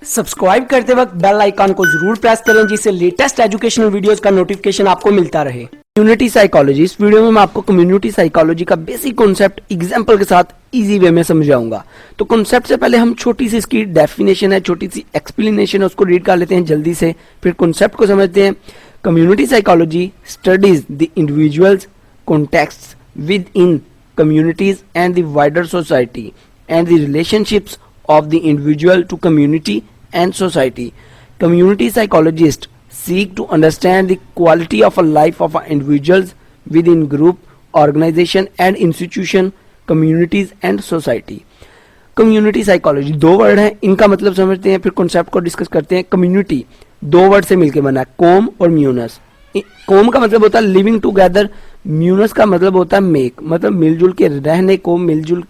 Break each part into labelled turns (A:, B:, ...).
A: Subscribe करते वक्त bell icon को जरूर प्रेस करें जिससे लेटेस्ट एजुकेशनल वीडियोस का नोटिफिकेशन आपको मिलता रहे। कम्युनिटी साइकोलॉजी, इस वीडियो में मैं आपको कम्युनिटी साइकोलॉजी का बेसिक कॉन्सेप्ट एग्जांपल के साथ इजी वे में समझाऊंगा। तो कॉन्सेप्ट से पहले हम छोटी सी इसकी डेफिनेशन है, छोटी सी एक्सप्लेनेशन है, उसको रीड कर लेते हैं जल्दी से, फिर कॉन्सेप्ट को समझते हैं। Community psychology studies the individuals context with in communities and the wider society and the relationships of the individual to community and society. Community psychologists seek to understand the quality of a life of individuals within group, organization and institution, communities and society. Community psychology दो word हैं, इनका मतलब समझते हैं, फिर concept को discuss करते हैं। कम्युनिटी दो वर्ड से मिलकर बना है, कॉम और म्यूनस। कॉम का मतलब होता है लिविंग टुगेदर, म्यूनस का मतलब होता है मेक, मतलब मिलजुल के रहने को, मिलजुल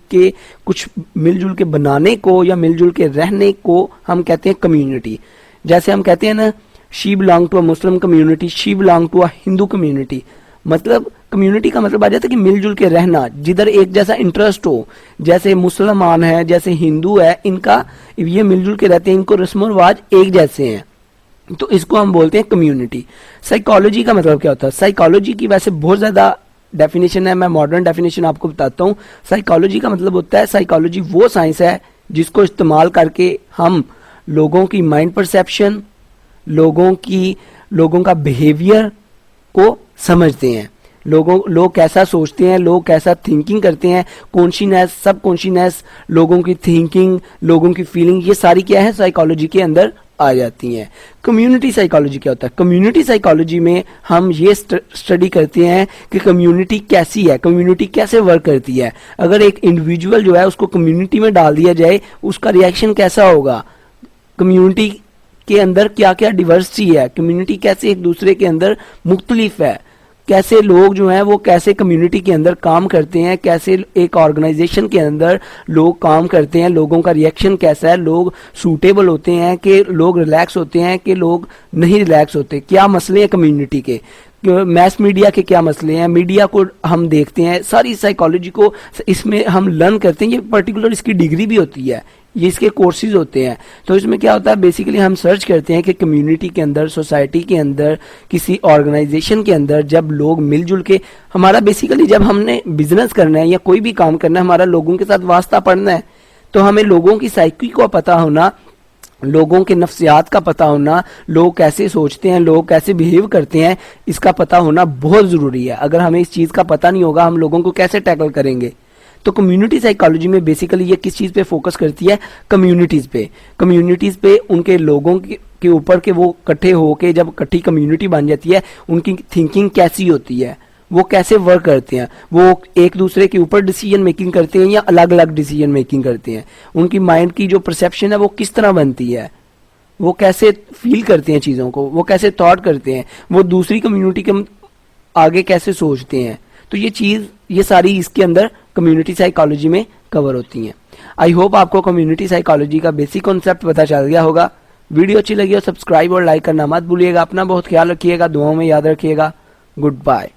A: के बनाने को या मिलजुल के रहने को हम कहते हैं कम्युनिटी। जैसे हम कहते हैं ना, she belong to a Muslim community, she belong to a Hindu community. मतलब कम्युनिटी का मतलब आ जाता है कि मिलजुल के रहना, जिधर एक जैसा इंटरेस्ट हो। जैसे मुसलमान है, जैसे हिंदू है, इनका ये मिलजुल के रहते हैं, इनको रस्म रिवाज एक जैसे हैं, तो इसको हम बोलते हैं कम्युनिटी। साइकोलॉजी का मतलब क्या होता है? साइकोलॉजी की वैसे बहुत ज्यादा डेफिनेशन है, मैं मॉडर्न डेफिनेशन आपको बताता हूँ। साइकोलॉजी का मतलब होता है, साइकोलॉजी वो साइंस है जिसको इस्तेमाल करके हम लोगों की माइंड परसेप्शन, लोगों का बिहेवियर को समझते हैं। लोग कैसा सोचते हैं, लोग कैसा थिंकिंग करते हैं, कॉन्शियसनेस, सब कॉन्शियसनेस, लोगों की थिंकिंग, लोगों की फीलिंग, ये सारी क्या है साइकोलॉजी के अंदर आ जाती हैं। कम्युनिटी साइकोलॉजी क्या होता है? कम्युनिटी साइकोलॉजी में हम ये स्टडी करते हैं कि कम्युनिटी कैसी है, कम्युनिटी कैसे वर्क करती है। अगर एक इंडिविजुअल जो है उसको कम्युनिटी में डाल दिया जाए, उसका रिएक्शन कैसा होगा, कम्युनिटी के अंदर क्या क्या डिवर्सिटी है, कम्युनिटी कैसे एक दूसरे के अंदर मुख्तलिफ है, कैसे लोग जो हैं वो कैसे कम्युनिटी के अंदर काम करते हैं, कैसे एक ऑर्गेनाइजेशन के अंदर लोग काम करते हैं, लोगों का रिएक्शन कैसा है, लोग सूटेबल होते हैं कि लोग रिलैक्स होते हैं कि लोग नहीं रिलैक्स होते, क्या मसले हैं कम्युनिटी के, मैस मीडिया के क्या मसले हैं, मीडिया को हम देखते हैं। सारी साइकोलॉजी को इसमें हम लर्न करते हैं। ये पर्टिकुलर इसकी डिग्री भी होती है, ये इसके कोर्सेज होते हैं। तो इसमें क्या होता है, बेसिकली हम सर्च करते हैं कि कम्युनिटी के अंदर, सोसाइटी के अंदर, किसी ऑर्गेनाइजेशन के अंदर जब लोग मिलजुल के, हमारा बेसिकली जब हमने बिजनेस करना है या कोई भी काम करना है, हमारा लोगों के साथ वास्ता पड़ना है, तो हमें लोगों की साइकी को पता होना, लोगों के नफ्सियात का पता होना, लोग कैसे सोचते हैं, लोग कैसे बिहेव करते हैं, इसका पता होना बहुत ज़रूरी है। अगर हमें इस चीज़ का पता नहीं होगा, हम लोगों को कैसे टैकल करेंगे? तो कम्युनिटी साइकोलॉजी में बेसिकली ये किस चीज़ पे फोकस करती है? कम्युनिटीज़ पे उनके लोगों के ऊपर के वो इकट्ठे होके जब इकट्ठी कम्युनिटी बन जाती है, उनकी थिंकिंग कैसी होती है, वो कैसे वर्क करते हैं, वो एक दूसरे के ऊपर डिसीजन मेकिंग करते हैं या अलग अलग डिसीजन मेकिंग करते हैं, उनकी माइंड की जो परसेप्शन है वो किस तरह बनती है, वो कैसे फील करते हैं चीज़ों को, वो कैसे थॉट करते हैं, वो दूसरी कम्युनिटी के आगे कैसे सोचते हैं। तो ये सारी इसके अंदर कम्युनिटी साइकोलॉजी में कवर होती हैं। आई होप आपको कम्युनिटी साइकोलॉजी का बेसिक कॉन्सेप्ट पता चल गया होगा। वीडियो अच्छी लगी हो सब्सक्राइब और लाइक करना मत भूलिएगा। अपना बहुत ख्याल रखिएगा, दुआओं में याद रखिएगा। Good bye.